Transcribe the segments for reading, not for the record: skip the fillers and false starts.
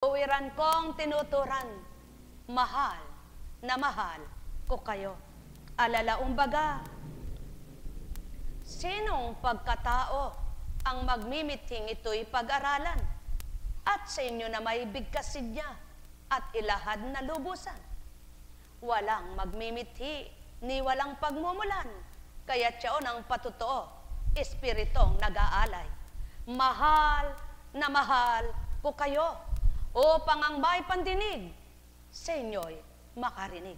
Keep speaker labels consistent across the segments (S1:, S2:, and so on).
S1: Tuwiran kong tinuturan, mahal na mahal ko kayo. Alalaong baga, sinong pagkatao ang magmimithing ito'y pag-aralan at sa inyo na may bigkasin niya at ilahad na lubusan. Walang magmimithi ni walang pagmumulan, kaya tiyaon ang patutuo, espiritong nag-aalay. Mahal na mahal ko kayo, upang ang may pandinig sa inyo'y makarinig.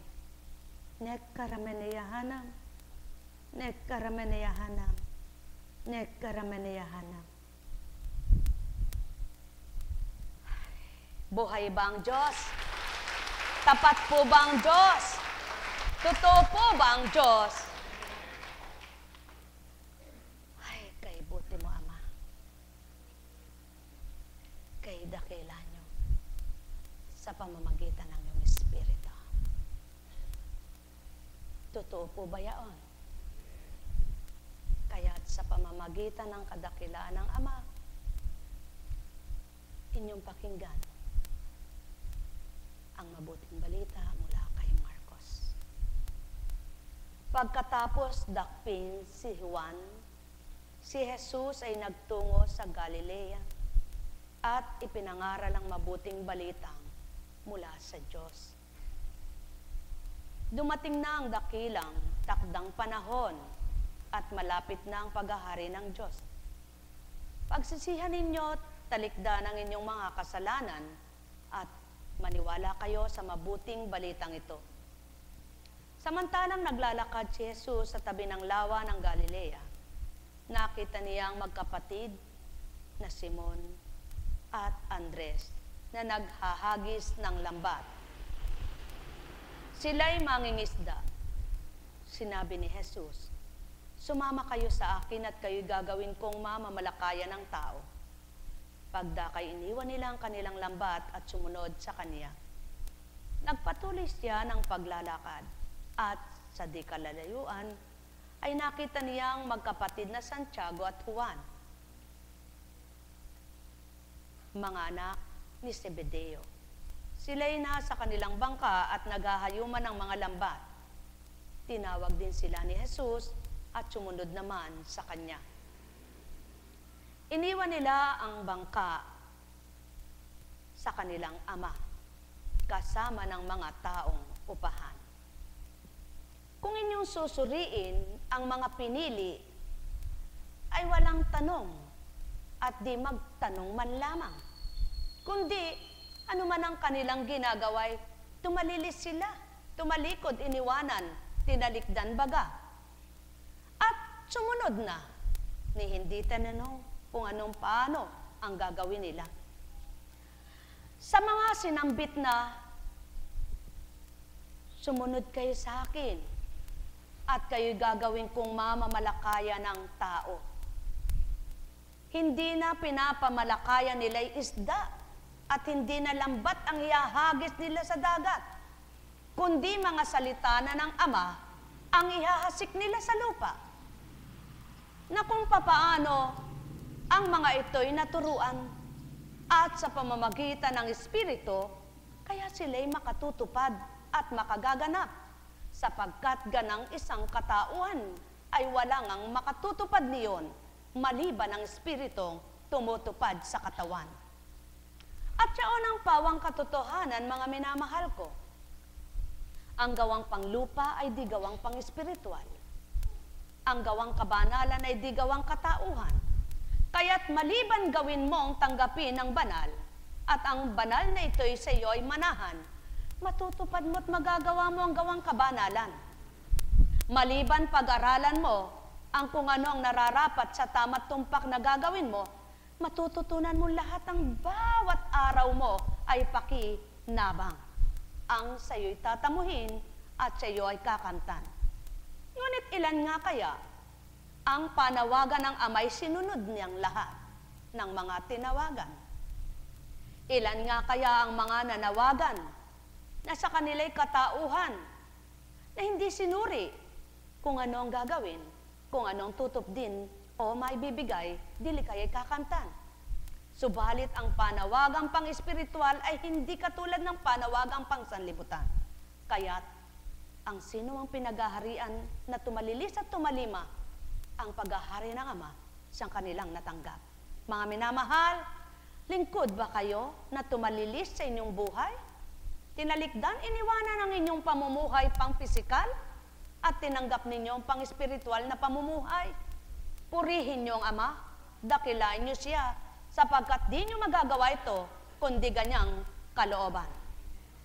S1: Nekkarameneyahanam, nekkarameneyahanam, nekkarameneyahanam. Buhay ba ang Diyos? Tapat po ba ang Diyos? Totoo po ba ang Diyos? Ay, kay buti mo, Ama. Kay dakila nyo sa pamamagitan ng iyong Espiritu. Totoo po ba yaon? Kaya't sa pamamagitan ng kadakilaan ng Ama, inyong pakinggan ang mabuting balita mula kay Marcos. Pagkatapos dakpin si Juan, si Jesus ay nagtungo sa Galilea at ipinangaral ang mabuting balitang mula sa Diyos. Dumating na ang dakilang takdang panahon at malapit na ang paghahari ng Diyos. Pagsisihan ninyo, talikdan ang inyong mga kasalanan at maniwala kayo sa mabuting balitang ito. Samantalang naglalakad si Jesus sa tabi ng lawa ng Galilea, nakita niyang magkapatid na Simon at Andres na naghahagis ng lambat. Sila'y mangingisda. Sinabi ni Jesus, "Sumama kayo sa akin at kayo'y gagawin kong mamamalakayan ng tao." Pagdakay iniwan nila ang kanilang lambat at sumunod sa kaniya. Nagpatuloy siya ng paglalakad at sa di kalalayuan ay nakita niyang magkapatid na Santiago at Juan, mga anak ni Zebedeo. Sila'y nasa kanilang bangka at naghahayuman ng mga lambat. Tinawag din sila ni Jesus at sumunod naman sa kanya. Iniwan nila ang bangka sa kanilang ama, kasama ng mga taong upahan. Kung inyong susuriin ang mga pinili, ay walang tanong at di magtanong man lamang. Kundi, ano man ang kanilang ginagaway, tumalilis sila, tumalikod, iniwanan, tinalikdan baga. At sumunod na, ni hindi tanong kung anong paano ang gagawin nila. Sa mga sinambit na, sumunod kayo sa akin, at kayo'y gagawin kong mamamalakaya ng tao. Hindi na pinapamalakaya nila'y isda, at hindi na lambat ang ihahagis nila sa dagat, kundi mga salita na ng Ama ang ihahasik nila sa lupa. Na kung papaano ang mga ito'y naturuan at sa pamamagitan ng Espiritu, kaya sila'y makatutupad at makagaganap, sapagkat ganang isang katauhan ay walang ang makatutupad niyon, maliban ang Espiritong tumutupad sa katawan. At siyaon ang pawang katotohanan, mga minamahal ko. Ang gawang panglupa ay di gawang pang-espiritual. Ang gawang kabanalan ay di gawang katauhan. Kaya't maliban gawin mong tanggapin ang banal, at ang banal na ito'y sa iyo ay manahan, matutupad mo't magagawa mo ang gawang kabanalan. Maliban pag-aralan mo ang kung ano ang nararapat sa tama't tumpak na gagawin mo, matututunan mo lahat ng bawat araw mo ay pakinabang. Ang sa'yo'y tatamuhin at sa'yo ay kakamtan. Ngunit ilan nga kaya ang panawagan ng Ama'y sinunod niyang lahat ng mga tinawagan? Ilan nga kaya ang mga nanawagan na sa kanila'y katauhan na hindi sinuri kung ano ang gagawin, kung ano ang tutup din o maibibigay, dili kaya'y kakamtan. Subalit ang panawagang pang-espiritual ay hindi katulad ng panawagang pang-sanlibutan. Kaya't ang sino ang pinaghaharian na tumalilis at tumalima ang paghahari ng Ama siyang kanilang natanggap. Mga minamahal, lingkod ba kayo na tumalilis sa inyong buhay? Tinalikdan, iniwanan ang inyong pamumuhay pang pisikal at tinanggap ninyo ang pang-espiritual na pamumuhay. Purihin niyo ang Ama, dakilain niyo siya, sapagkat di niyo magagawa ito kundi ganyang kalooban.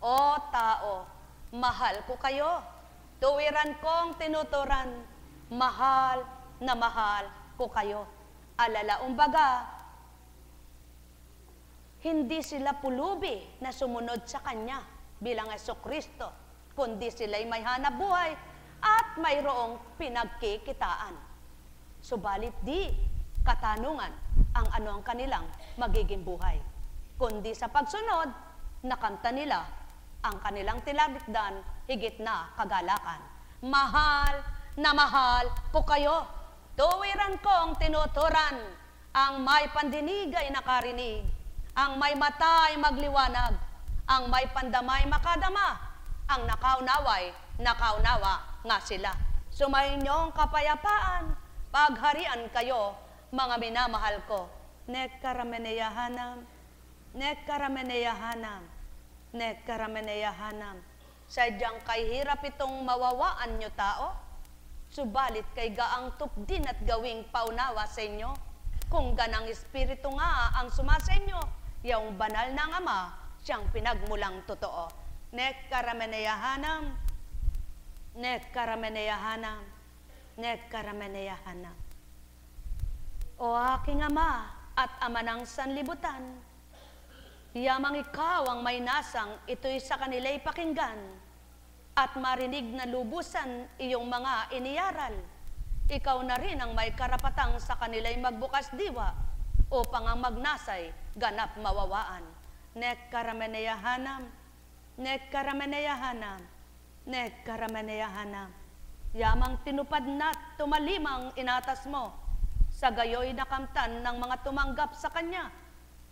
S1: O tao, mahal ko kayo. Tuwiran kong tinuturan, mahal na mahal ko kayo. Alala, umbaga, hindi sila pulubi na sumunod sa Kanya bilang Jesucristo, kundi sila'y may hanap buhay at mayroong pinagkikitaan. Subalit di katanungan ang ano ang kanilang magiging buhay, kundi sa pagsunod, nakamta nila ang kanilang tilalikdan higit na kagalakan. Mahal na mahal ko kayo. Tuwiran kong tinuturan, ang may pandinig ay nakarinig, ang may mata ay magliwanag, ang may pandamay makadama, ang nakaunaway, nakaunawa nga sila. Sumayinyong kapayapaan, pagharian kayo, mga minamahal ko. Nekkarameneyahanam, nekkarameneyahanam, nekkarameneyahanam. Sadyang kay hirap itong mawawaan nyo tao, subalit kay gaang tupdin at gawing paunawa sa inyo. Kung ganang espiritu nga ang sumasa inyo, yung banal ng Ama, siyang pinagmulang totoo. Nekkarameneyahanam, nekkarameneyahanam, nekkarameneyahanam. O aking Ama at Ama ng sanlibutan, yamang ikaw ang may nasang ito'y sa kanila'y pakinggan at marinig na lubusan iyong mga iniyaral. Ikaw na rin ang may karapatang sa kanila'y magbukas diwa upang ang magnasay ganap mawawaan. Nekkarameneyahanam, nekkarameneyahanam, nekkarameneyahanam. Yamang tinupad na't tumalimang inatas mo, sa gayo'y nakamtan ng mga tumanggap sa Kanya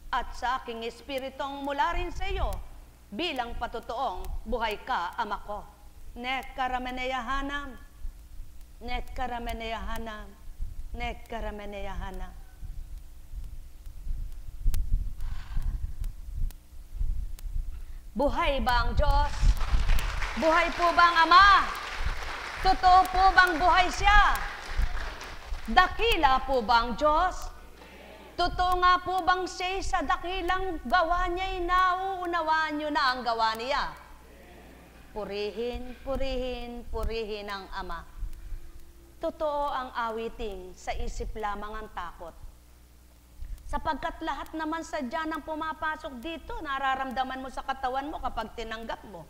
S1: at sa aking espiritong mula rin sa iyo bilang patutuong buhay ka, Ama ko. Nekkarameneyahanam, nekkarameneyahanam, nekkarameneyahanam. Buhay ba ang Diyos? Buhay po ba ang Ama? Totoo po bang buhay siya? Dakila po ba ang Diyos? Totoo nga po bang siya sa dakilang gawa niya'y nauunawaan niyo na ang gawa niya? Purihin, purihin, purihin ang Ama. Totoo ang awiting, sa isip lamang ang takot. Sapagkat lahat naman sadya nang pumapasok dito, nararamdaman mo sa katawan mo kapag tinanggap mo.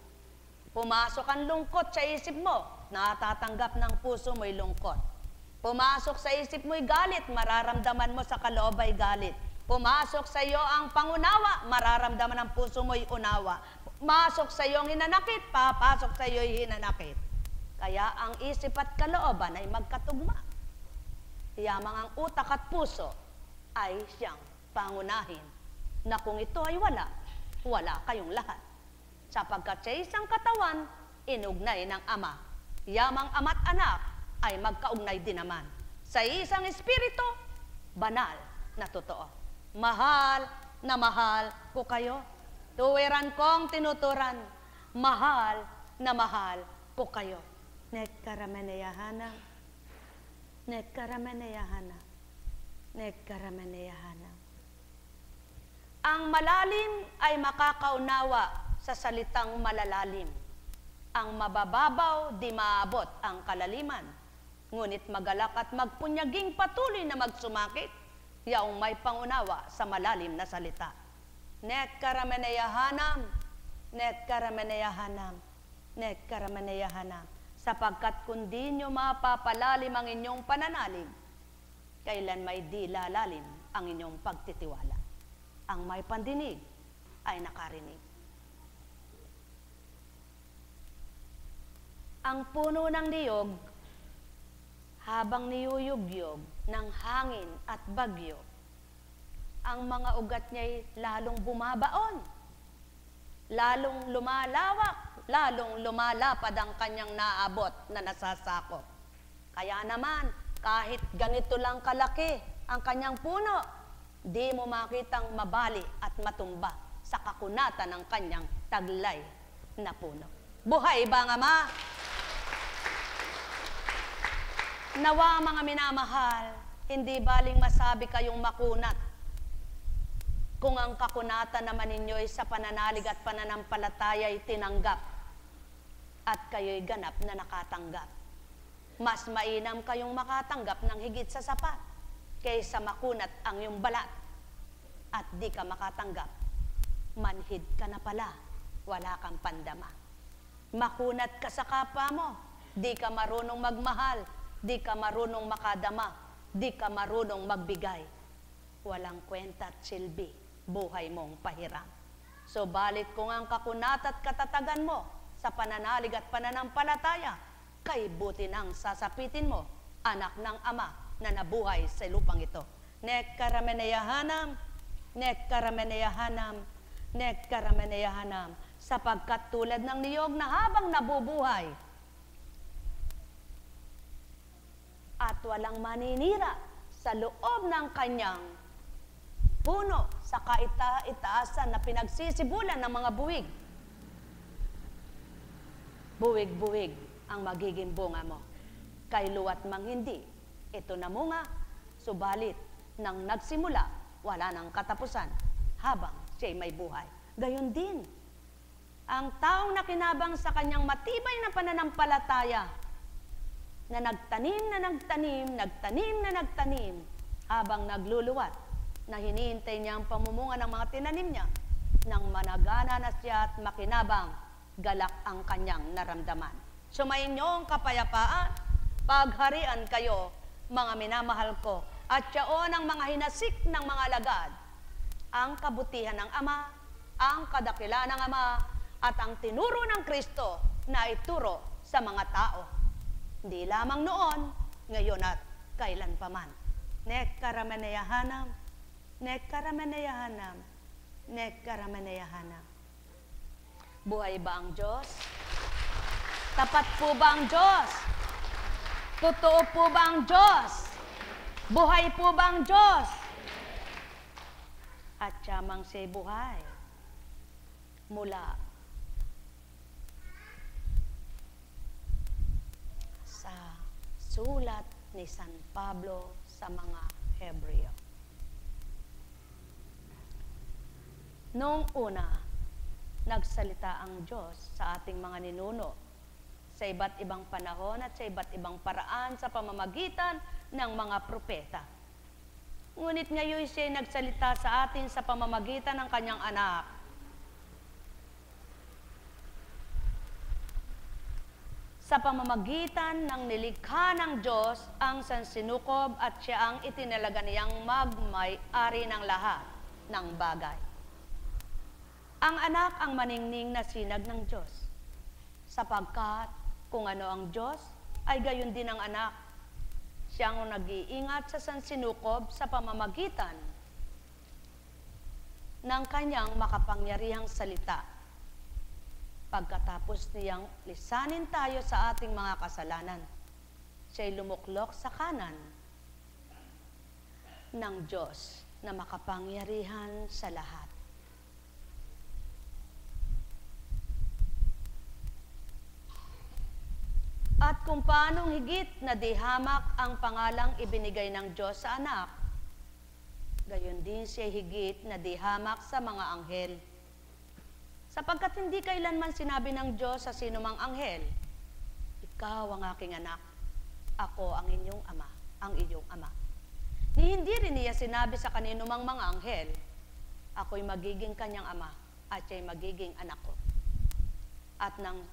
S1: Pumasok ang lungkot sa isip mo, natatanggap ng puso mo'y lungkot. Pumasok sa isip mo'y galit, mararamdaman mo sa kaloob ay galit. Pumasok sa iyo ang pangunawa, mararamdaman ng puso mo'y unawa. Pumasok sa iyo ang hinanakit, papasok sa iyo'y hinanakit. Kaya ang isip at kalooban ay magkatugma. Yamang ang utak at puso ay siyang pangunahin, na kung ito ay wala, wala kayong lahat. Sapagkat sa isang katawan, inugnay ng Ama. Yamang ama't anak ay magkaugnay din naman. Sa isang espiritu, banal na totoo. Mahal na mahal ko kayo. Tuwiran kong tinuturan, mahal na mahal ko kayo. Nekkarameneyahanam, nekkarameneyahanam, nekkarameneyahanam. Ang malalim ay makakaunawa sa salitang malalalim. Ang mabababaw di maabot ang kalaliman. Ngunit magalak at magpunyaging patuloy na magsumakit, yaong may pangunawa sa malalim na salita. Nekkarameneyahanam, nekkarameneyahanam, nekkarameneyahanam. Sapagkat kung di nyo mapapalalim ang inyong pananalig, kailan may di lalalim ang inyong pagtitiwala. Ang may pandinig ay nakarinig. Ang puno ng niyog, habang niyuyugyog ng hangin at bagyo, ang mga ugat niya'y lalong bumabaon, lalong lumalawak, lalong lumalapad ang kanyang naabot na nasasakop. Kaya naman, kahit ganito lang kalaki ang kanyang puno, di mo makitang mabali at matumba sa kakunatan ng kanyang taglay na puno. Buhay ba ang Ama? Nawa mga minamahal, hindi baling masabi kayong makunat kung ang kakunatan naman ninyo ay sa pananalig at pananampalataya ay tinanggap at kayo'y ganap na nakatanggap. Mas mainam kayong makatanggap ng higit sa sapat kaysa makunat ang iyong balat at di ka makatanggap. Manhid ka na pala, wala kang pandama. Makunat ka sa kapwa mo, di ka marunong magmahal, di ka marunong makadama, di ka marunong magbigay. Walang kwenta at silbi, buhay mong pahiram. So balit kung ang kakunat at katatagan mo sa pananalig at pananampalataya, kay buti nang sasapitin mo, anak ng Ama na nabuhay sa lupang ito. Nek karameneyahanam, nek karameneyahanam, nek karameneyahanam, sapagkat tulad ng niyog na habang nabubuhay at walang maninira sa loob ng kanyang puno sa kaita-itaasan na pinagsisibulan ng mga buwig. Buwig-buwig ang magiging bunga mo. Kay luwat mang hindi, ito namunga, subalit nang nagsimula, wala nang katapusan habang siya'y may buhay. Gayon din, ang taong nakinabang sa kanyang matibay na pananampalataya, na nagtanim na nagtanim, nagtanim na nagtanim, habang nagluluwat, na hinihintay niya ang pamumunga ng mga tinanim niya, nang managana na siya at makinabang, galak ang kanyang naramdaman. Sumayin niyo ang kapayapaan, pagharian kayo, mga minamahal ko, at siyaon ang mga hinasik ng mga alagad, ang kabutihan ng Ama, ang kadakilaan ng Ama, at ang tinuro ng Kristo na ituro sa mga tao. Hindi lamang noon, ngayon at kailan paman. Nek karameneyahanam, nek karameneyahanam, nek karameneyahanam. Buhay ba ang Diyos? Tapat po ba ang Diyos? Totoo po ba ang Diyos? Buhay po ba ang Diyos? At siyamang siya'y buhay mula sa sulat ni San Pablo sa mga Hebreo. Noong una, nagsalita ang Diyos sa ating mga ninuno sa iba't ibang panahon at sa iba't ibang paraan sa pamamagitan ng mga propeta. Ngunit ngayon siya nagsalita sa atin sa pamamagitan ng kanyang anak. Sa pamamagitan ng nilikha ng Diyos ang sansinukob at siya ang itinalaga niyang magmay-ari ng lahat ng bagay. Ang anak ang maningning na sinag ng Diyos, sapagkat kung ano ang Diyos, ay gayon din ang anak. Siya ang nag-iingat sa sansinukob sa pamamagitan ng kanyang makapangyarihang salita. Pagkatapos niyang lisanin tayo sa ating mga kasalanan, siya'y lumuklok sa kanan ng Diyos na makapangyarihan sa lahat. At kung paanong higit na dihamak ang pangalang ibinigay ng Diyos sa anak, gayon din siya higit na dihamak sa mga anghel. Sapagkat hindi kailanman sinabi ng Diyos sa sinumang anghel, ikaw ang aking anak, ako ang inyong ama, ang iyong ama. Ni hindi rin niya sinabi sa kaninumang mga anghel, ako'y magiging kanyang ama at siya'y magiging anak ko. At nang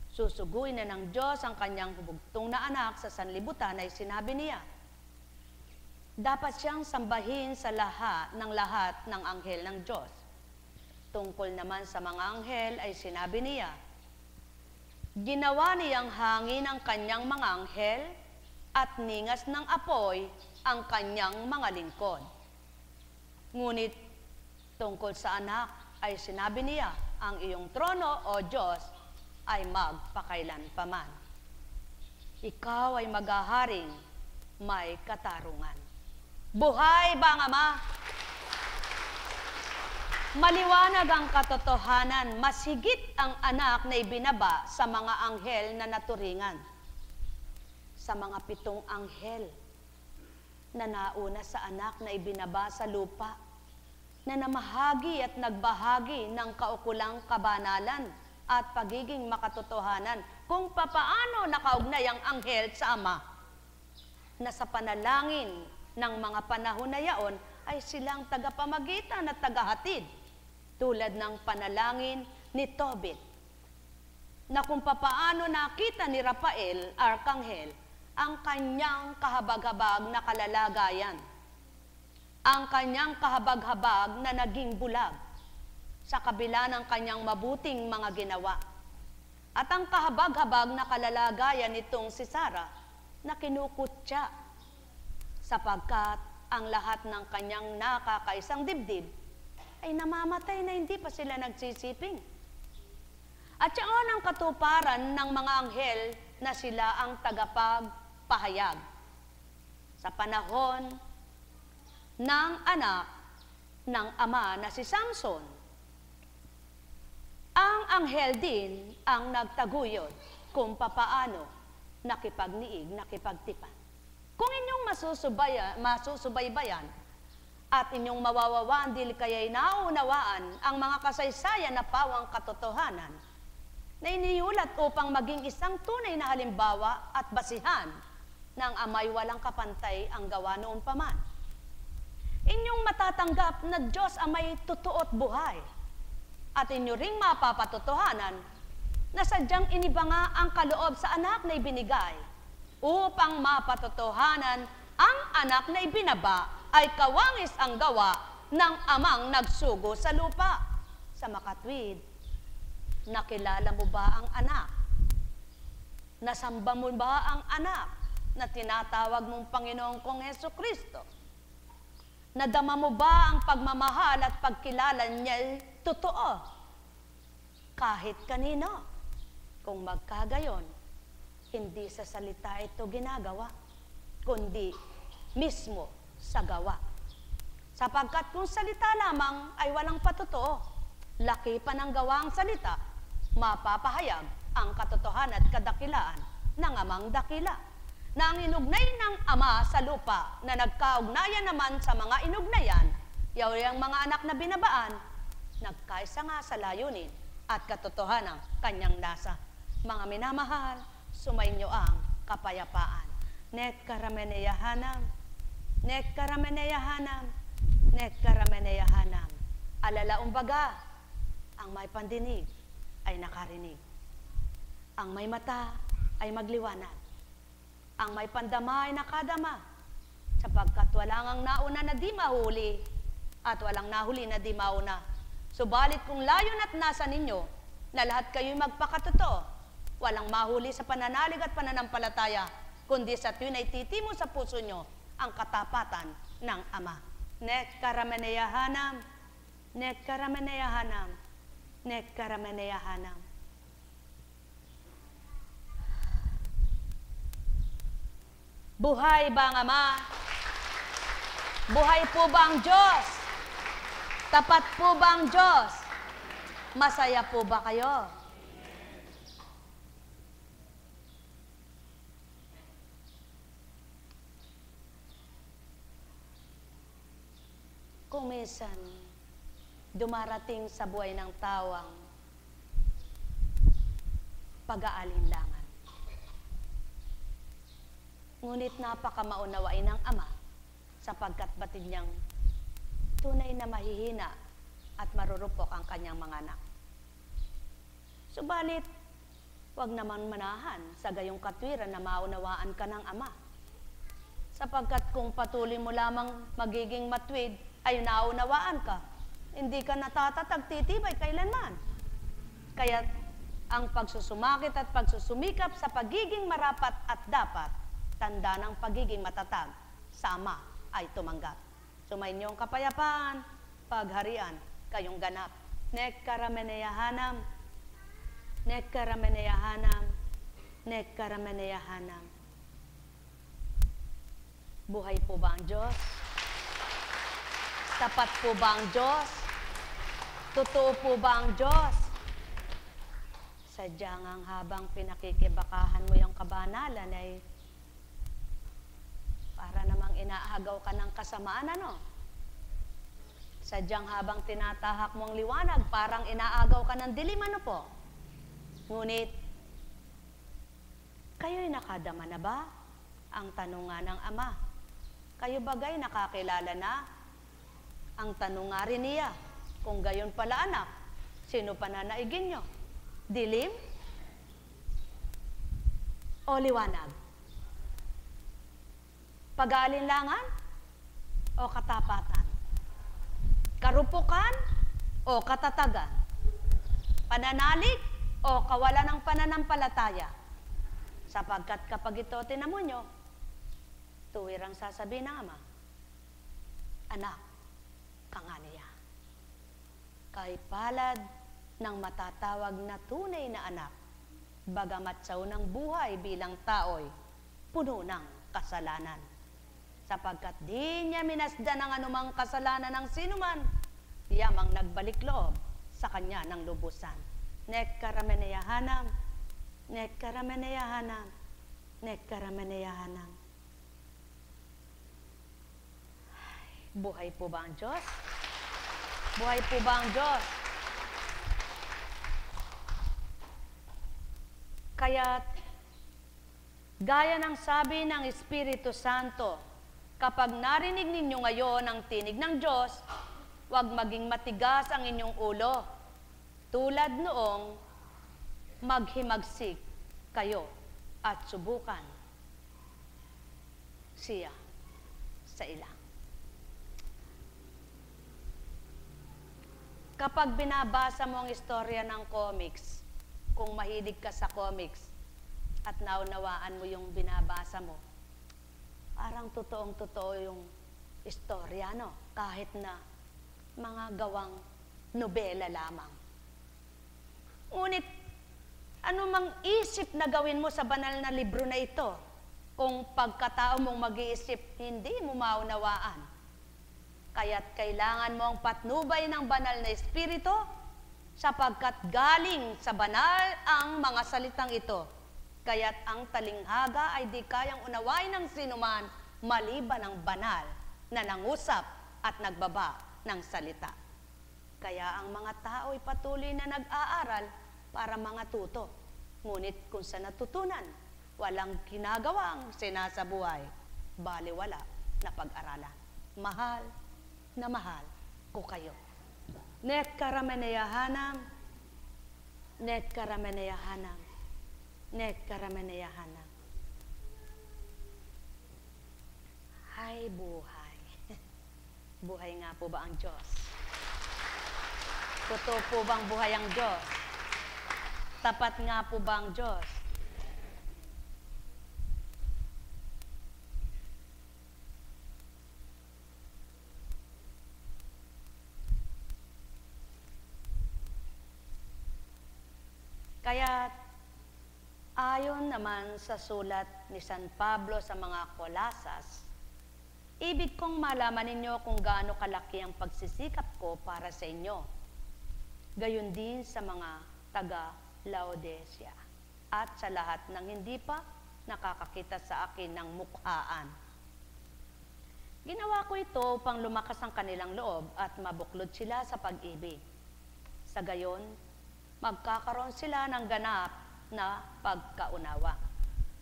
S1: susuguin na ng Diyos ang kanyang hubugtong na anak sa sanlibutan ay sinabi niya, dapat siyang sambahin sa lahat ng anghel ng Diyos. Tungkol naman sa mga anghel ay sinabi niya, ginawa niyang hangin ang kanyang mga anghel at ningas ng apoy ang kanyang mga lingkod. Ngunit tungkol sa anak ay sinabi niya, ang iyong trono, O Diyos, ay magpakailanpaman. Ikaw ay maghaharing may katarungan. Buhay ba ang Ama? Maliwanag ang katotohanan, mas higit ang anak na ibinaba sa mga anghel na naturingan. Sa mga 7 anghel na nauna sa anak na ibinaba sa lupa, na namahagi at nagbahagi ng kaukulang kabanalan at pagiging makatotohanan kung papaano nakaugnay ang anghel sa Ama, na sa panalangin ng mga panahon na yaon ay silang tagapamagitan at tagahatid, tulad ng panalangin ni Tobit, na kung papaano nakita ni Rafael, Arkanghel, ang kanyang kahabag-habag na kalalagayan, ang kanyang kahabag-habag na naging bulag sa kabila ng kanyang mabuting mga ginawa, at ang kahabag-habag na kalalagayan nitong si Sarah na kinukutya sapagkat ang lahat ng kanyang nakakaisang dibdib ay namamatay na hindi pa sila nagsisiping. At siyon ang katuparan ng mga anghel na sila ang tagapagpahayag. Sa panahon ng anak ng ama na si Samson, ang anghel din ang nagtaguyod kung papaano nakipagniig, nakipagtipan. Kung inyong masusubaybayan at inyong mawawawan, dili kaya'y naunawaan ang mga kasaysayan na pawang katotohanan na iniulat upang maging isang tunay na halimbawa at basihan ng amay walang kapantay ang gawa noon pa man. Inyong matatanggap na Diyos amay totoo at buhay, at inyo ring mapapatotohanan na sadyang iniba nga ang kaloob sa anak na ibinigay upang mapatotohanan ang anak na ibinaba ay kawangis ang gawa ng amang nagsugo sa lupa. Sa makatwid, nakilala mo ba ang anak? Nasamba mo ba ang anak na tinatawag mong Panginoong kong Hesukristo? Nadama mo ba ang pagmamahal at pagkilala niya'y totoo? Kahit kanino, kung magkagayon, hindi sa salita ito ginagawa, kundi mismo sa gawa. Sapagkat kung salita lamang ay walang patotoo, laki pa ng gawa ang salita, mapapahayag ang katotohanan at kadakilaan ng amang dakila, na ang inugnay ng ama sa lupa na nagkaugnayan naman sa mga inugnayan, yung mga anak na binabaan, nagkaisa nga sa layunin at katotohanan kanyang nasa. Mga minamahal, sumainyo ang kapayapaan. Nek karameneyahanam, nek karameneyahanam, nek karameneyahanam. Alala umbaga, ang may pandinig ay nakarinig. Ang may mata ay magliwanag. Ang may pandama ay nakadama. Sapagkat walang ang nauna na di mahuli at walang nahuli na di mauna. Subalit kung layon at nasa ninyo na lahat kayo'y magpakatotoo, walang mahuli sa pananalig at pananampalataya, kundi sa tuwin ay titimo sa puso nyo ang katapatan ng Ama. Nek karameneyahanam, nek karameneyahanam, nek karameneyahanam. Buhay ba ang Ama? Buhay po ba ang Diyos? Tapat po ba ang Diyos? Masaya po ba kayo? Kung minsan, dumarating sa buhay ng tawang pag-aalinlangan. Ngunit napakamaunawain ng Ama sapagkat batid niyang tunay na mahihina at marurupok ang kanyang mga anak. Subalit, huwag naman manahan sa gayong katwiran na maunawaan ka ng Ama. Sapagkat kung patuloy mo lamang magiging matwid, ay naunawaan ka, hindi ka natatatag titibay kailanman. Kaya ang pagsusumakit at pagsusumikap sa pagiging marapat at dapat, tanda ng pagiging matatag sa Ama ay tumanggap. Sumainyo ang kapayapaan, pagharian, kayong ganap. Nekkarameneyahanam, nekkarameneyahanam, nekkarameneyahanam. Buhay po ba ang Diyos? Tapat po ba ang Diyos? Totoo po ba ang Diyos? Sadyang ang habang pinakikibakahan mo yung kabanalan ay para namang inaagaw ka ng kasamaan, ano? Sadyang habang tinatahak mo ang liwanag, parang inaagaw ka ng dilim, ano po? Ngunit, kayo'y nakadama na ba? Ang tanong nga ng Ama. Kayo bagay nakakilala na? Ang tanong nga rin niya, kung gayon pala anak, sino pananaigin nyo? Dilim o liwanag? Pag-aalinlangan o katapatan? Karupukan o katatagan? Pananalig o kawalan ng pananampalataya? Sapagkat kapag ito tinamo nyo, tuwirang sasabihin ng Ama, anak, ka nga niya. Kay palad ng matatawag na tunay na anak, bagamat sa unang buhay bilang tao'y puno ng kasalanan. Sapagkat di niya minasdan ang anumang kasalanan ng sinuman, yamang nagbalik loob sa kanya ng lubusan. Nekkarameneyahanam, nekkarameneyahanam, nekkarameneyahanam. Buhay po ba ang Diyos? Buhay po ba ang Diyos? Kaya't, gaya ng sabi ng Espiritu Santo, kapag narinig ninyo ngayon ang tinig ng Diyos, huwag maging matigas ang inyong ulo, tulad noong maghimagsik kayo at subukan siya sa ilang. Kapag binabasa mo ang istorya ng comics, kung mahilig ka sa comics at naunawaan mo yung binabasa mo, parang totoong-totoo yung istorya, no? Kahit na mga gawang nobela lamang. Ngunit, anumang isip na gawin mo sa banal na libro na ito, kung pagkatao mong mag-iisip, hindi mo maunawaan. Kaya't kailangan mo ang patnubay ng banal na Espiritu, sapagkat galing sa banal ang mga salitang ito. Kaya't ang talinghaga ay di kayang unawain ng sinuman maliban ang banal na nangusap at nagbaba ng salita. Kaya ang mga tao ay patuloy na nag-aaral para mga tuto. Ngunit kung sa natutunan, walang ginagawang sinasabuhay, baliwala na pag-aralan. Mahal na mahal ko kayo. Nekkarameneyahanam, nekkarameneyahanam, nekkarameneyahanam. Hay buhay. Buhay nga po ba ang Diyos? Totoo po bang buhay ang Diyos? Tapat nga po ba ang Diyos? Kaya ayon naman sa sulat ni San Pablo sa mga Kolasas, ibig kong malaman ninyo kung gaano kalaki ang pagsisikap ko para sa inyo. Gayon din sa mga taga-Laodicea at sa lahat ng hindi pa nakakakita sa akin ng mukhaan. Ginawa ko ito upang lumakas ang kanilang loob at mabuklod sila sa pag-ibig. Sa gayon, magkakaroon sila ng ganap na pagkaunawa.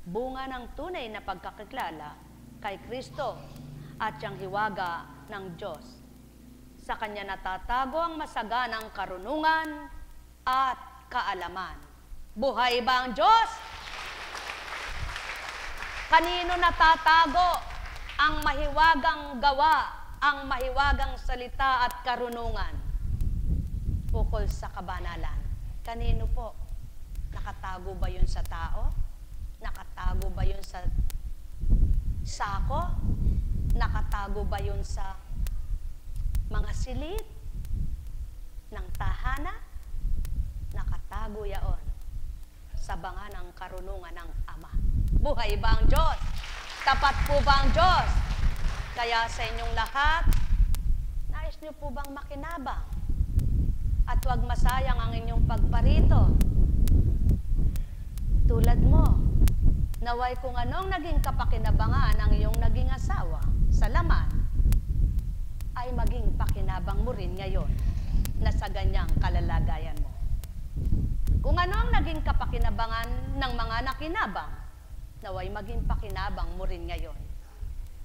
S1: Bunga ng tunay na pagkakilala kay Kristo at siyang hiwaga ng Diyos. Sa Kanya natatago ang masaganang karunungan at kaalaman. Buhay ba ang Diyos? Kanino natatago ang mahiwagang gawa, ang mahiwagang salita at karunungan? Ukol sa kabanalan. Kanino po? Nakatago ba yun sa tao? Nakatago ba yun sa sako? Nakatago ba yun sa mga silid ng tahana, nakatago yaon sa banga ng karunungan ng Ama. Buhay ba ang Diyos? Tapat po ba ang Diyos? Kaya sa inyong lahat, nais niyo po bang makinabang? At huwag masayang ang inyong pagparito. Tulad mo, naway kung anong naging kapakinabangan ang iyong naging asawa sa laman, ay maging pakinabang mo rin ngayon na sa ganyang kalalagayan mo. Kung ano ang naging kapakinabangan ng mga nakinabang, naway maging pakinabang mo rin ngayon.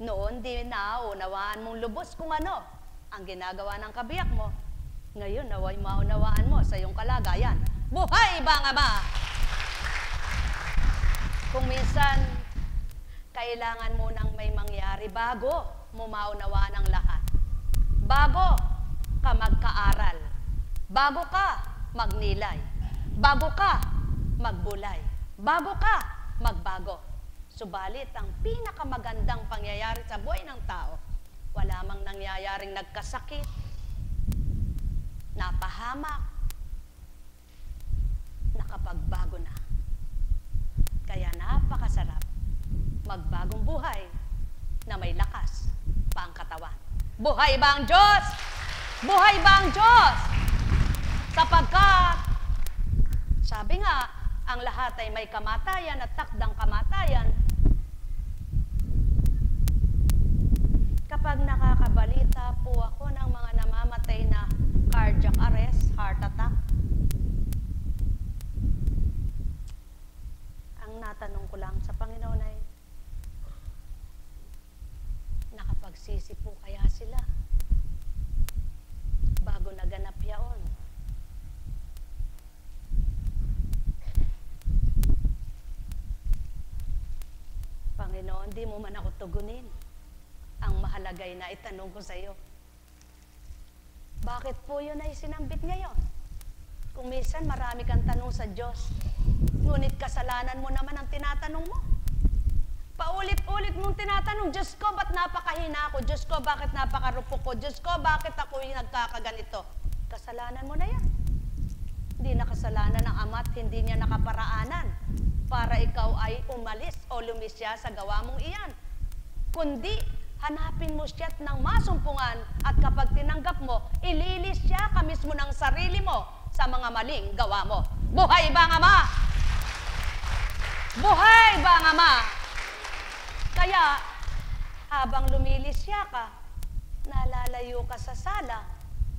S1: Noon di naunawaan mong lubos kung ano ang ginagawa ng kabiyak mo. Ngayon naway maunawaan mo sa iyong kalagayan. Buhay ba ang Ama? Kung minsan, kailangan mo nang may mangyari bago mo maunawaan ang lahat. Bago ka magkaaral. Bago ka magnilay. Bago ka magbulay. Bago ka magbago. Subalit, ang pinakamagandang pangyayari sa buhay ng tao, wala mang nangyayaring nagkasakit, napahamak, nakapagbago na. Kaya napakasarap magbagong buhay na may lakas pa ang katawan. Buhay ba ang Diyos? Buhay ba ang Diyos? Sapagkat, sabi nga, ang lahat ay may kamatayan at takdang kamatayan. Kapag nakakabalita po ako ng mga namamatay na cardiac arrest, heart attack, ang natanong ko lang sa Panginoon ay, nakapagsisi po kaya sila bago naganap yaon? Panginoon, di mo man ako tugunin. Ang mahalagay na itanong ko sa iyo, bakit po yun ay sinambit ngayon? Kung minsan marami kang tanong sa Diyos, ngunit kasalanan mo naman ang tinatanong mo. Paulit-ulit mong tinatanong, Diyos ko, ba't napakahina ako? Diyos ko, bakit napakarupok ko? Diyos ko, bakit ako yung nagkakaganito? Kasalanan mo na yan. Hindi na kasalanan ng Ama at hindi niya nakaparaanan para ikaw ay umalis o lumisya sa gawa mong iyan. Kundi, hanapin mo siya't ng masumpungan at kapag tinanggap mo, ililis siya ka mismo ng sarili mo sa mga maling gawa mo. Buhay ba ang Ama? Buhay ba ang Ama? Kaya, habang lumilis siya ka, nalalayo ka sa sala,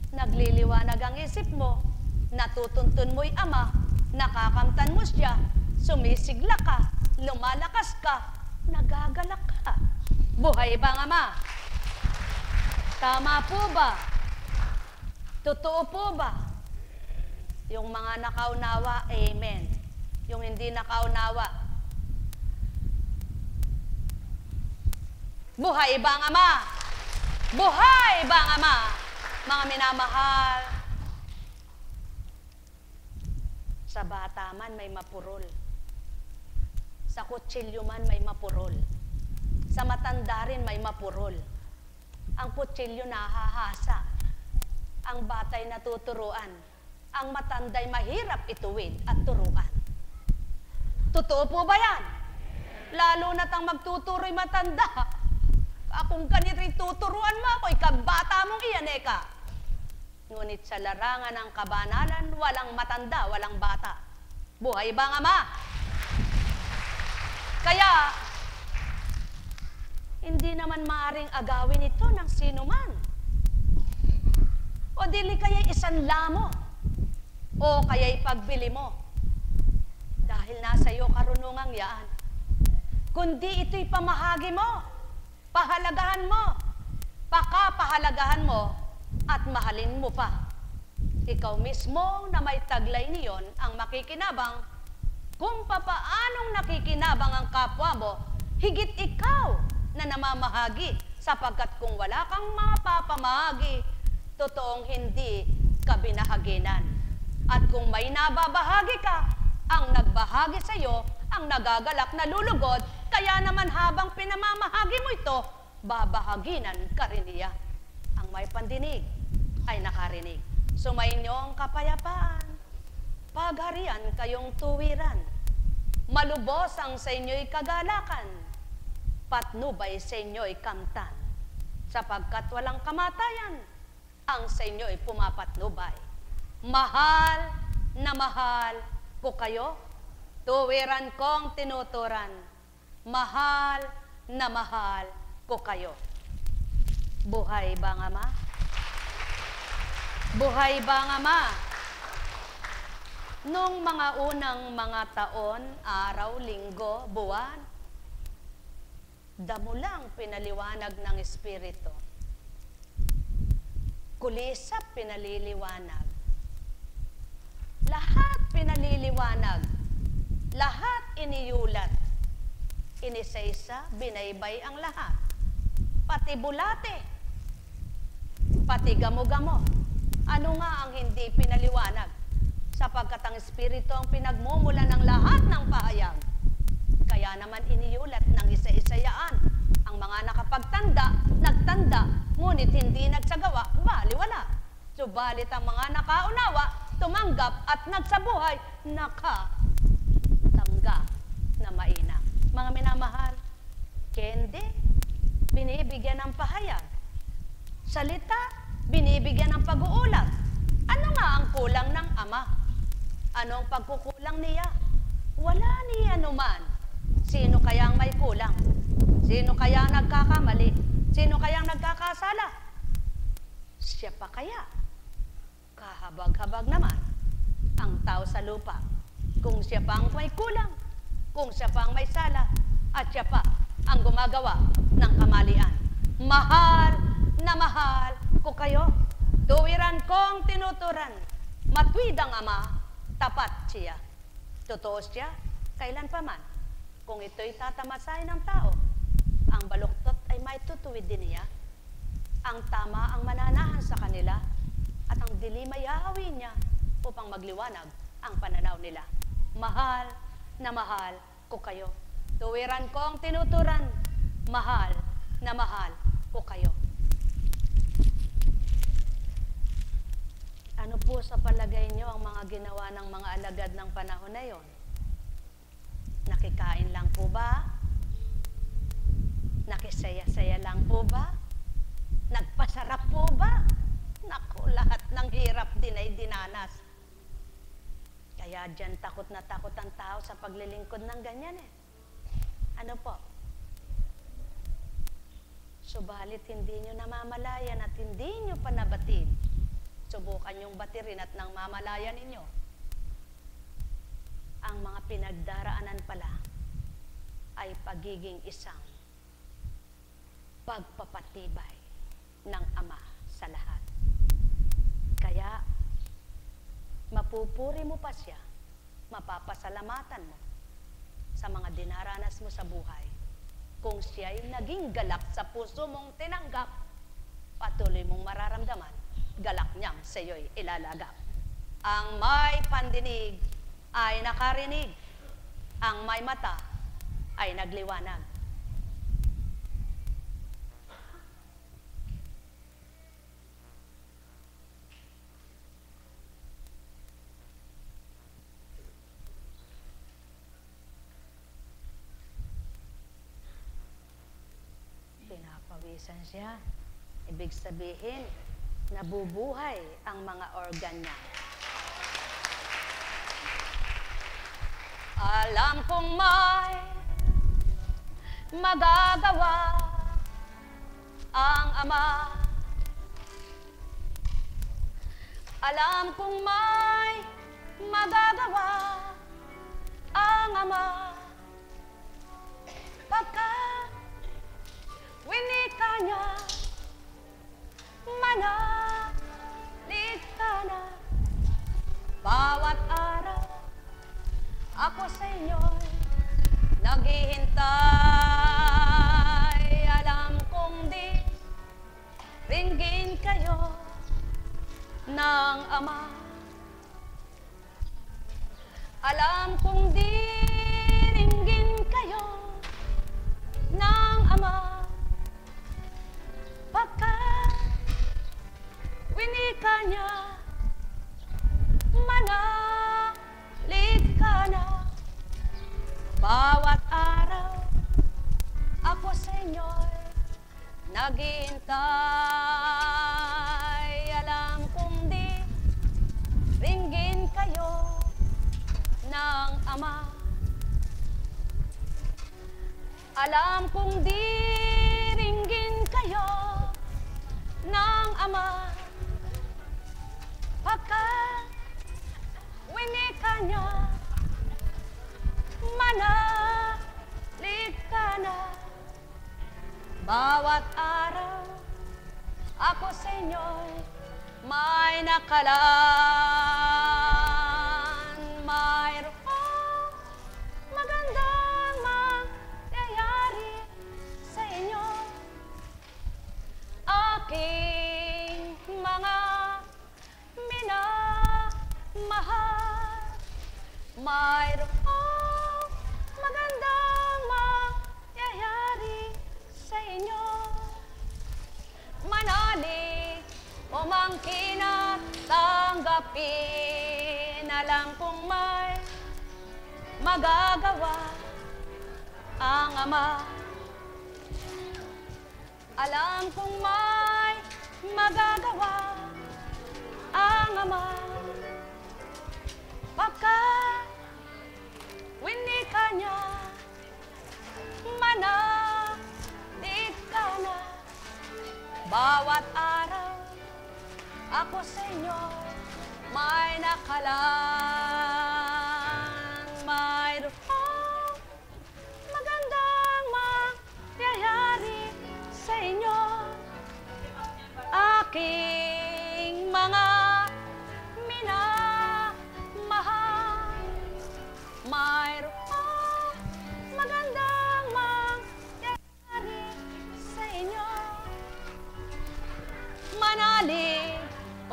S1: nagliliwanag ang isip mo, natutuntun mo'y Ama, nakakamtan mo siya, sumisigla ka, lumalakas ka, nagagalak ka. Buhay ba ang Ama? Tama po ba? Totoo po ba? Yung mga nakaunawa, amen. Yung hindi nakaunawa, buhay ba ang Ama? Buhay ba ang Ama? Mga minamahal, sa bata man may mapurol. Sa kutsilyo man may mapurol. Sa matanda rin may mapurol. Ang kutsilyo nahahasa. Ang batay natuturuan. Ang matanda'y mahirap ituwid at turuan. Totoo po ba yan? Lalo na't ang magtuturo'y matanda. Akong ganito'y tuturuan mo ako, ikabata mong iyan, eka. Ngunit sa larangan ng kabanalan, walang matanda, walang bata. Buhay ba ang Ama? Kaya, hindi naman maaring agawin ito ng sino man. O dili kaya'y isanla mo. O kaya'y pagbili mo. Dahil nasa iyo karunungang yaan. Kundi ito'y pamahagi mo. Pahalagahan mo. Pakapahalagahan mo at mahalin mo pa. Ikaw mismo na may taglay niyon ang makikinabang kung papaanong nakikinabang ang kapwa mo, higit ikaw na namamahagi sapagkat kung wala kang mapapamahagi, totoong hindi ka binahaginan. At kung may nababahagi ka, ang nagbahagi sa iyo, ang nagagalak na lulugod, kaya naman habang pinamamahagi mo ito, babahaginan ka rin niya. Ang may pandinig, ay nakarinig. Sumainyo ang kapayapaan. Pagharian kayong tuwiran. Malubos ang sa inyo'y kagalakan. Patnubay sa inyo'y kamtan. Sapagkat walang kamatayan, ang sa inyo'y pumapatnubay. Mahal na mahal ko kayo. Tuwiran kong tinuturan. Mahal na mahal ko kayo. Buhay ba nga ma? Buhay ba nga ma? Nung mga unang mga taon, araw, linggo, buwan, damo lang pinaliwanag ng Espiritu. Kulisap pinaliliwanag. Lahat pinaliliwanag. Lahat iniyulat. Inisaysa, binaybay ang lahat. Pati bulate. Pati gamo-gamo. Ano nga ang hindi pinaliwanag? Sapagkat ang Espiritu ang pinagmumula ng lahat ng pahayag. Kaya naman iniyulat ng isa-isayaan. Ang mga nakapagtanda, nagtanda, ngunit hindi nagsagawa, baliwala. Subalit ang mga nakaunawa, tumanggap at nagsabuhay, nakatanggap na mainam. Mga minamahal, kendi, binibigyan ng pahayag. Salita, binibigyan ng pag-uulat. Ano nga ang kulang ng Ama? Anong pagkukulang niya? Wala niya naman. Sino kayang may kulang? Sino kayang nagkakamali? Sino kayang nagkakasala? Siya pa kaya? Kahabag-habag naman ang tao sa lupa. Kung siya pang may kulang, kung siya pang may sala, at siya pa ang gumagawa ng kamalian. Mahal na mahal ko kayo. Tuwiran kong tinuturan. Matwid ang Ama, tapat siya. Totoo siya, kailan pa man. Kung ito'y tatamasahin ng tao, ang baluktot ay may tutuwid din niya. Ang tama ang mananahan sa kanila, at ang dilim ay hahawin niya upang magliwanag ang pananaw nila. Mahal na mahal ko kayo. Tuwiran kong tinuturan. Mahal na mahal ko kayo. Ano po sa palagay nyo ang mga ginawa ng mga alagad ng panahon na yon? Nakikain lang po ba? Nakisaya-saya lang po ba? Nagpasarap po ba? Naku, lahat ng hirap din ay dinanas. Kaya dyan takot na takot ang tao sa paglilingkod ng ganyan eh. Ano po? Subalit hindi nyo namamalayan at hindi nyo panabatid. Subukan yung batirin at nang mamalayan ninyo. Ang mga pinagdaraanan pala ay pagiging isang pagpapatibay ng Ama sa lahat. Kaya, mapupuri mo pa siya, mapapasalamatan mo sa mga dinaranas mo sa buhay. Kung siya'y naging galak sa puso mong tinanggap, patuloy mong mararamdaman galak niyang sa iyo'y ilalagap. Ang may pandinig ay nakarinig. Ang may mata ay nagliwanag. Pinapawisan siya. Ibig sabihin, nabubuhay ang mga organ niya. Alam kong may magagawa ang Ama. Alam kong may magagawa ang Ama. Pagkat winika niya, manalig ka na. Bawat araw, ako sa inyo'y naghihintay. Alam kong di ringgin kayo ng Ama. Alam kong di ringgin kayo ng Ama. Pagkat winika Alam kong diringgin kayo ng Ama, pagkat winika niya, manalig ka na. Bawat araw, ako sa inyo'y may nakalaan. Mayroong magandang mangyayari sa inyo. Aking mga minamahal, mayroong magandang mangyayari sa inyo. Manalig o mangkin at tanggapin, alam kong may magagawa ang Ama. Alam kong may magagawa ang Ama, pagkat winika niya, manalig ka na. Bawat araw, ako sa inyo may nakalaan. Mayroong magandang mangyayari sa inyo. Aking mga minamahal, mayroong magandang mangyayari sa inyo. Manalig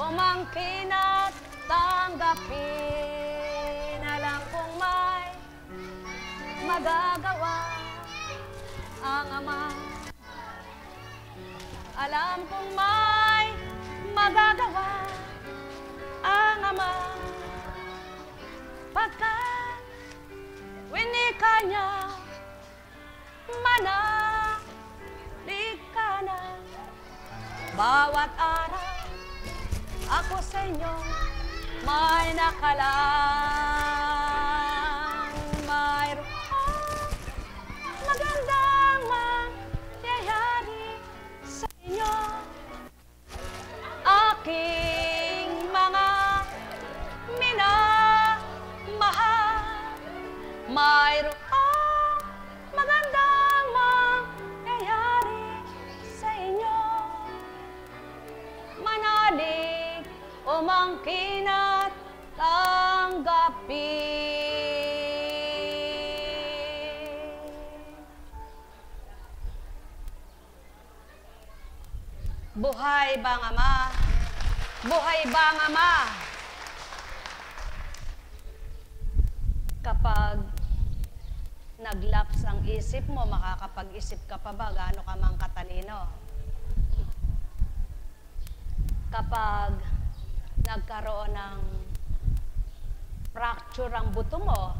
S1: o mangkin at tanggapin, alam kong may magagawa ang Ama. Alam kong may magagawa ang Ama, pagkat winika niya, manalig ka na. Bawat araw, ako sa inyo may nakalaan. Mayroong magandang mangyayari sa inyo. Aking mga minamahal, mayroong magandang mangyayari sa inyo. Manalig o mangkin at tanggapin. Buhay bang Ama? Buhay bang Ama? Kapag naglaps ang isip mo, makakapag-isip ka pa ba gaano ka mang katalino? Kapag nagkaroon ng fracture ang buto mo,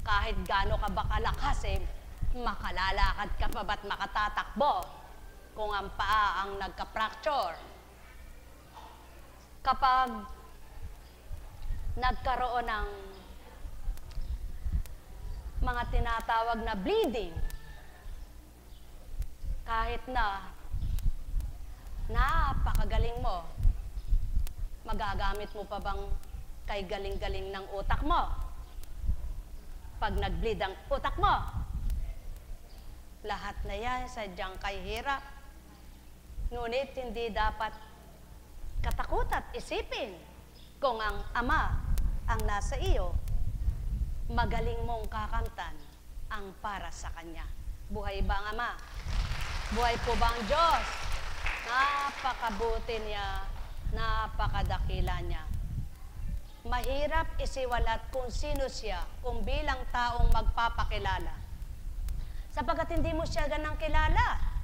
S1: kahit gaano ka ba kalakas, makalalakad ka pa ba't makatatakbo kung ang paa ang nagka-fracture? Kapag nagkaroon ng mga tinatawag na bleeding, kahit na napakagaling mo, magagamit mo pa bang kay galing-galing ng utak mo? Pag nag-bleed ang utak mo, lahat na yan sadyang kay hirap. Ngunit hindi dapat katakutan at isipin kung ang Ama ang nasa iyo, magaling mong kakamtan ang para sa Kanya. Buhay ba ang Ama? Buhay po ba ang Diyos? Napakabuti niya, napakadakila niya. Mahirap isiwalat kung sino siya kung bilang taong magpapakilala. Sapagkat hindi mo siya ganang kilala.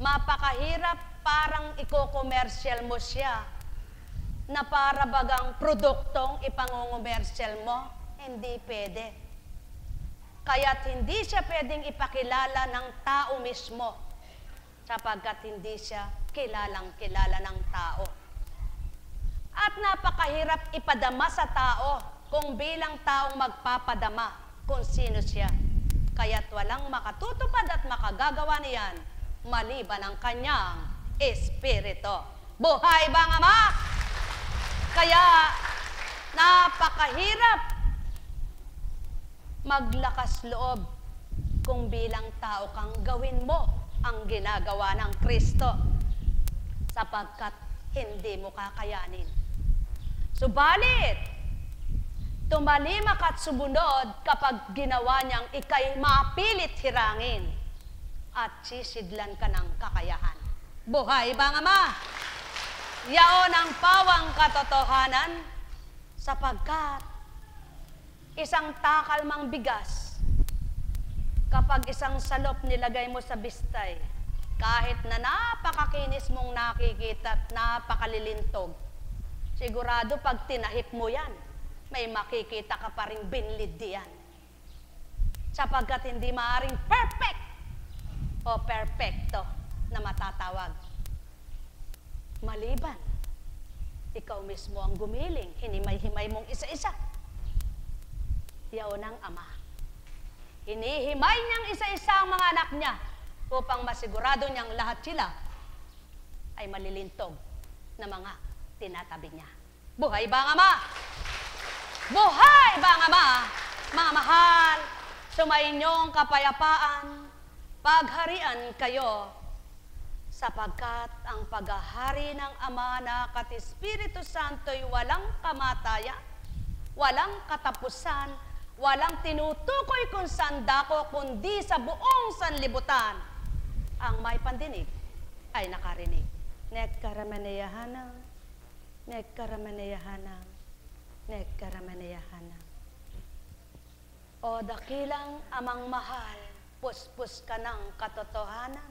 S1: Mapakahirap, parang iko-commercial mo siya na para bagang produktong ipangungumercial mo. Hindi pwede. Kaya't hindi siya pwedeng ipakilala ng tao mismo, sapagkat hindi siya kilalang-kilala ng tao. At napakahirap ipadama sa tao kung bilang taong magpapadama kung sino siya. kaya't walang makatutupad at makagagawa niyan maliban ang kanyang Espiritu. Buhay ba ang Ama? Kaya napakahirap maglakas loob kung bilang tao kang gawin mo ang ginagawa ng Kristo sapagkat hindi mo kakayanin. Subalit, tumalimak at sumunod kapag ginawa niyang ikay mapilit hirangin at sisidlan ka ng kakayahan. Buhay ba ang Ama? Yaon ang pawang katotohanan sapagkat isang takalmang bigas, kapag isang salop nilagay mo sa bistay, kahit na napakakinis mong nakikita at napakalilintog, sigurado pag tinahip mo yan, may makikita ka pa rin binlid diyan. Sapagkat hindi maaring perfect o perfecto na matatawag. Maliban, ikaw mismo ang gumiling, hinimay-himay mong isa-isa. Yaon ang Ama. Hinihimay niyang isa-isa ang mga anak niya upang masigurado niyang lahat sila ay malilintog na mga tinatabi niya. Buhay ba ang Ama? Buhay ba ang Ama? Mga mahal, sumainyong kapayapaan, pagharian kayo, sapagkat ang paghahari ng Ama na kat Espiritu Santo'y walang kamatayan, walang katapusan, walang tinutukoy kung saan dako, kundi sa buong sanlibutan. Ang may pandinig ay nakarinig. Nekkaramaneyahanam, nekkaramaneyahanam, nekkaramaneyahanam. O dakilang Amang mahal, puspos ka ng katotohanan.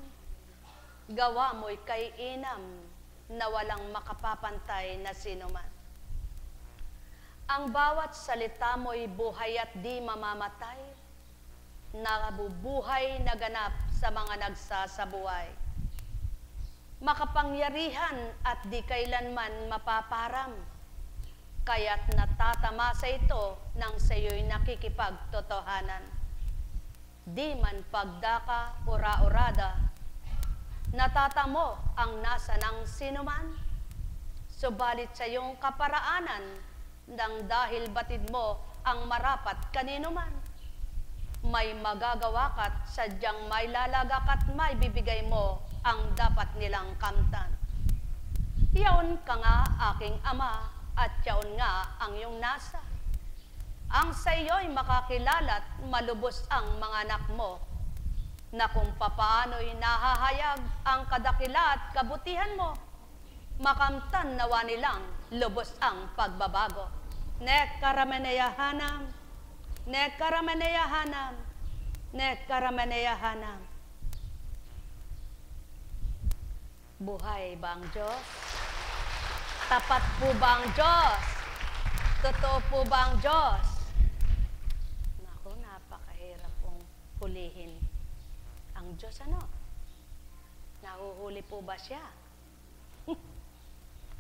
S1: Gawa mo'y kay inam na walang makapapantay na sinuman. Ang bawat salita mo'y buhay at di mamamatay, nabubuhay na ganap sa mga nagsasabuhay. Makapangyarihan at di kailanman mapaparam, kaya't natatamasa ito ng sayo'y nakikipagtotohanan. Di man pagdaka ura-urada, natatamo ang nasa ng sinuman, subalit sa iyong kaparaanan, nang dahil batid mo ang marapat kanino man, may magagawa ka't sadyang may lalagak at may bibigay mo ang dapat nilang kamtan. Yaon ka nga aking Ama at yaon nga ang iyong nasa. Ang sa iyo'y makakilala't malubos ang mga anak mo, na kung papaano'y nahahayag ang kadakila at kabutihan mo, makamtan nawa nilang lubos ang pagbabago. Nekkaramaneyahanam, nekkaramaneyahanam, nekkaramaneyahanam. Buhay ba ang Diyos? Tapat po ba ang Diyos? Totoo po ba ang Diyos? Naku, napakahirap pong hulihin ang Diyos, ano? Nahuhuli po ba siya?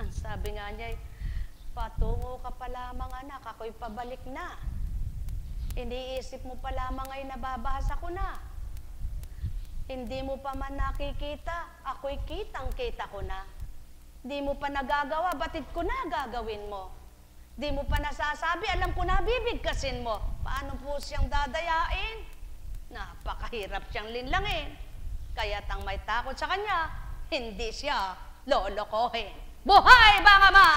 S1: Ang sabi nga niya, patungo ka pa lamang anak, ako'y pabalik na. Iniisip mo pa lamang ay nababasa ko na. Hindi mo pa man nakikita, ako'y kitang-kita ko na. Di mo pa nagagawa, batid ko na gagawin mo. Di mo pa nasasabi, alam ko na bibigkasin mo. Paano po siyang dadayain? Napakahirap siyang linlangin. Kaya't ang may takot sa kanya, hindi siya lolokohin. Buhay ba ang Ama?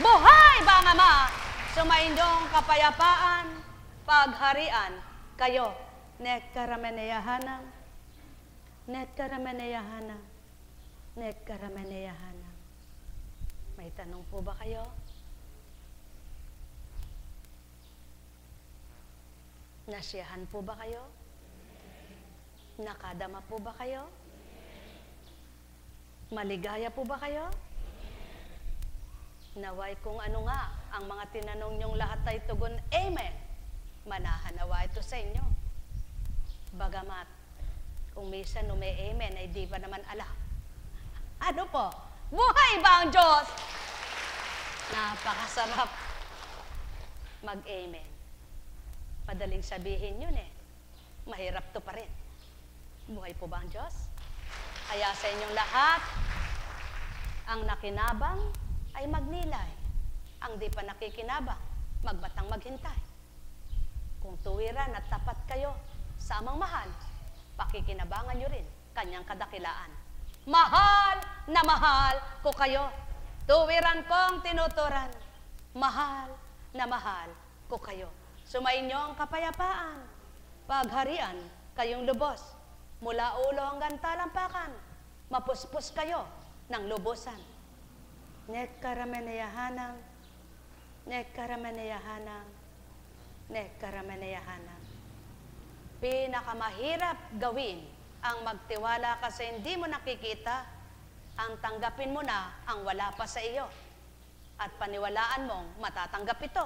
S1: Buhay ba ang Ama? Sumainyong kapayapaan, pagharian kayo. Nekkaramaneyahanam, nekkaramaneyahanam, nekkaramaneyahanam. May tanong po ba kayo? Nasiyahan po ba kayo? Nakadama po ba kayo? Maligaya po ba kayo? Naway kung ano nga ang mga tinanong niyong lahat ay tugon, Amen. Manahan nawa ito sa inyo. Bagamat, kung minsan may Amen, ay di ba naman ala? Ano po? Buhay ba ang Diyos? Napakasarap mag-Amen. Madaling sabihin yun eh. mahirap to pa rin. Buhay po ba ang Diyos? Kaya sa inyong lahat, ang nakinabang ay magnilay. Ang di pa nakikinabang, magbatang maghintay. Kung tuwiran at tapat kayo sa amang mahal, pakikinabangan nyo rin kanyang kadakilaan. Mahal na mahal ko kayo. Tuwiran kong tinuturan. Mahal na mahal ko kayo. Sumainyo ang kapayapaan. Pagharian kayong lubos. Mula ulo hanggang talampakan. Mapuspos kayo ng lubusan. Nekkarameneyahanang, nekkarameneyahanang, nekkarameneyahanang. Pinakamahirap gawin ang magtiwala ka sa hindi mo nakikita, ang tanggapin mo na ang wala pa sa iyo. At paniwalaan mong matatanggap ito.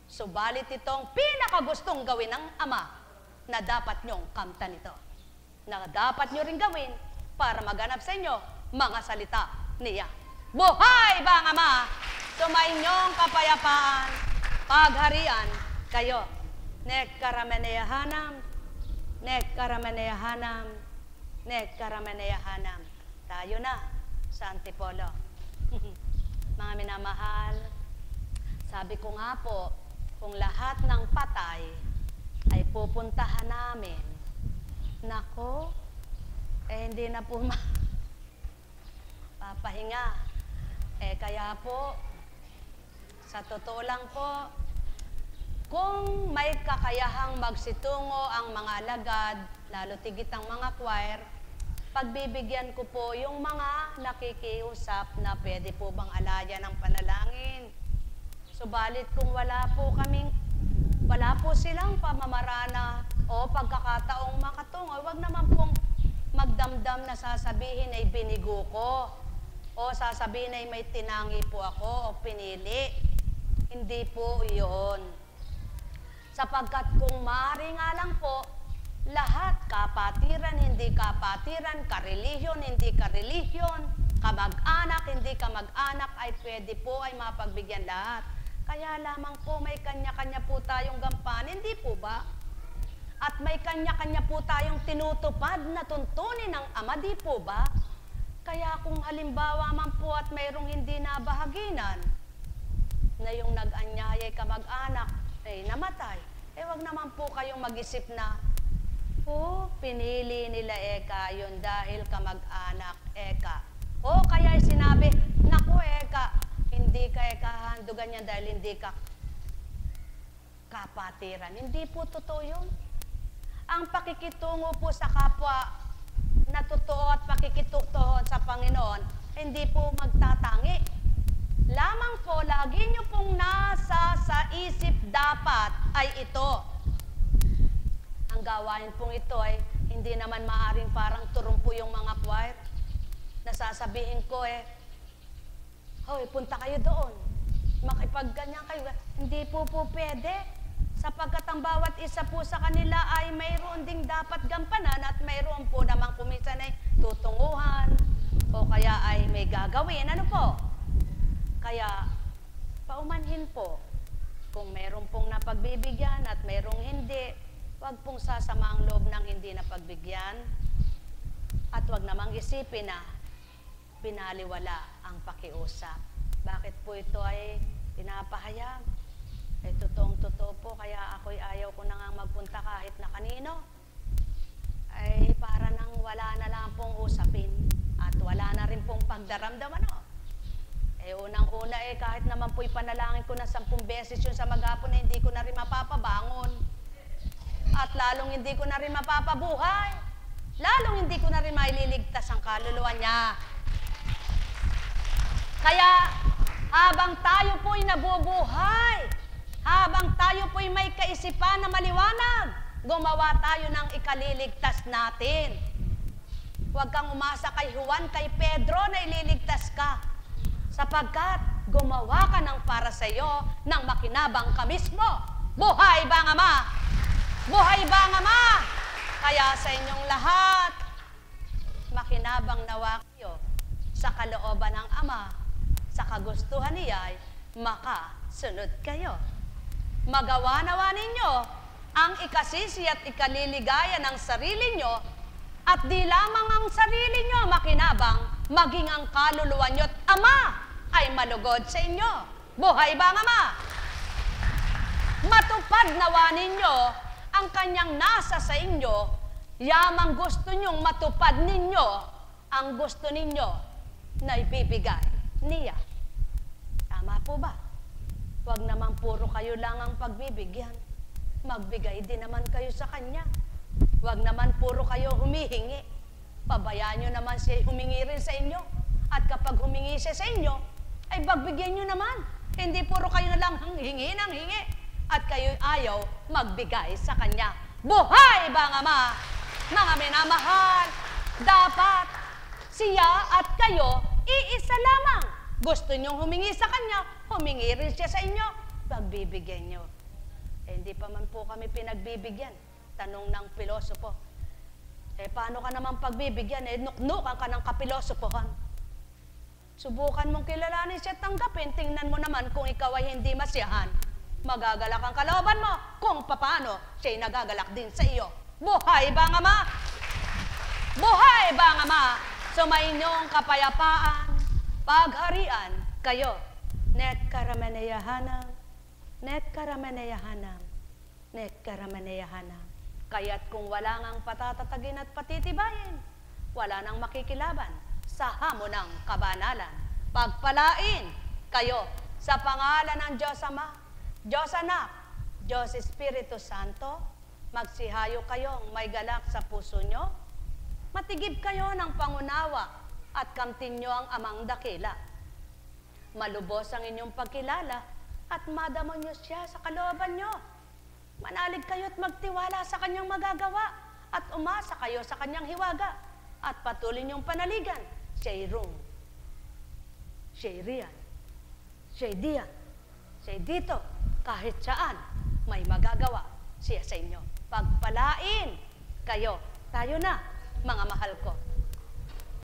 S1: Subalit itong pinakagustong gawin ng Ama na dapat nyong kamtan ito. Na dapat nyo rin gawin para maganap sa inyo mga salita niya. Buhay ba ang Ama? Sumainyong kapayapaan, pagharian kayo. Nekkarameneyahanam, nekkarameneyahanam, nekkarameneyahanam. Tayo na sa Antipolo. Mga minamahal, sabi ko nga po, kung lahat ng patay ay pupuntahan namin, nako, hindi na po papahinga. Kaya po, sa totoo lang po, kung may kakayahang magsitungo ang mga alagad, lalo tigit ang mga choir, pagbibigyan ko po yung mga nakikiusap na pwede po bang alaya ng panalangin. Subalit kung wala po silang pamamarana o pagkakataong makatungo, wag naman pong magdamdam na sasabihin ay binigo ko o sasabihin ay may tinangi po ako o pinili. Hindi po iyon. Sapagkat kung maaari nga lang po, lahat, kapatiran, hindi kapatiran, karelihiyon, hindi karelihiyon, kamag-anak, hindi kamag-anak, ay pwede po ay mapagbigyan lahat. Kaya lamang po may kanya-kanya po tayong gampanin, hindi po ba? At may kanya-kanya po tayong tinutupad na tuntunin ng Ama, di po ba? Kaya kung halimbawa man po at mayroong hindi nabahaginan, na yung nag-anyayay kamag-anak ay namatay, wag naman po kayong mag-isip na, pinili nila Eka yun dahil kamag-anak Eka. Kaya sinabi, naku Eka, hindi ka Eka handugan yan dahil hindi ka kapatiran. Hindi po totoo yun. Ang pakikitungo po sa kapwa na totoo at pakikitutuhon sa Panginoon, hindi po magtatangi. Lamang po, lagi nyo pong nasa sa isip dapat ay ito. Ang gawain pong ito ay hindi naman maaring parang turumpo yung mga choir. Nasasabihin ko hoy, punta kayo doon. Makipagganyan kayo. Hindi po pwede. Sapagkat ang bawat isa po sa kanila ay mayroon ding dapat gampanan at mayroon po namang kuminsan ay tutunguhan o kaya ay may gagawin. Ano po? Kaya, paumanhin po. Kung mayroon pong napagbibigyan at mayroong hindi, wag pong sasama ang loob ng hindi napagbigyan at wag namang isipin na binaliwala ang pakiusap. Bakit po ito ay pinapahayag? Totoong-totoo po, kaya ako'y ayaw ko na nga magpunta kahit na kanino. Para nang wala na lang pong usapin at wala na rin pong pagdaramdaman. Unang-una kahit naman po'y panalangin ko na 10 beses yun sa maghapon hindi ko na rin mapapabangon. At lalong hindi ko na rin mapapabuhay. Lalong hindi ko na rin maililigtas ang kaluluwa niya. Kaya habang tayo po'y nabubuhay, habang tayo po'y may kaisipan na maliwanag, gumawa tayo ng ikaliligtas natin. Huwag kang umasa kay Juan, kay Pedro na ililigtas ka. Sapagkat gumawa ka ng para sa iyo ng makinabang ka mismo. Buhay ba ang Ama? Buhay ba ang Ama? Kaya sa inyong lahat, makinabang nawa kayo sa kalooban ng Ama, sa kagustuhan niya ay makasunod kayo. Magawa nawa ninyo ang ikasisi at ikaliligaya ng sarili nyo, at di lamang ang sarili nyo makinabang, maging ang kaluluwa nyo't Ama ay malugod sa inyo. Buhay ba ang Ama? Matupad nawa ninyo ang kanyang nasa sa inyo, yamang gusto nyong matupad ninyo ang gusto ninyo na ibibigay niya. Tama po ba? Huwag naman puro kayo lang ang pagbibigyan. Magbigay din naman kayo sa kanya. Huwag naman puro kayo humihingi. Pabayaan nyo naman siya humingi rin sa inyo. At kapag humingi siya sa inyo, ay bagbigyan nyo naman. Hindi puro kayo na lang hingi ng hingi. At kayo ayaw magbigay sa kanya. Buhay ba ang Ama? Mga minamahal, dapat siya at kayo iisa lamang. Gusto nyong humingi sa kanya, humingi rin siya sa inyo, pagbibigyan nyo. Hindi pa man po kami pinagbibigyan. Tanong ng pilosopo. Paano ka naman pagbibigyan? Nuknukan ka ng kapilosopohan. Subukan mong kilalanin siya, tanggapin. Tingnan mo naman kung ikaw ay hindi masiyahan. Magagalak ang kalooban mo kung paano siya'y nagagalak din sa iyo. Buhay ba ang Ama? Buhay ba ang Ama? Sumayinyong kapayapaan, pagharian kayo. Net karameneyahanam, net karameneyahanam, net karameneyahanam. Kaya't kung wala ngang patatatagin at patitibayin, wala nang makikilaban sa hamon ng kabanalan. Pagpalain kayo sa pangalan ng Diyos Ama, Diyos Anak, Diyos Espiritu Santo. Magsihayo kayong may galak sa puso nyo. Matigib kayo ng pangunawa at kamtin nyo ang Amang dakila. Malubos ang inyong pagkilala at madamo nyo siya sa kalooban nyo. Manalig kayo at magtiwala sa kanyang magagawa at umasa kayo sa kanyang hiwaga at patuloy niyong panaligan. Siya'y room, siya'y riyan, siya'y diyan, siya'y dito, kahit saan may magagawa siya sa inyo. Pagpalain kayo. Tayo na, mga mahal ko.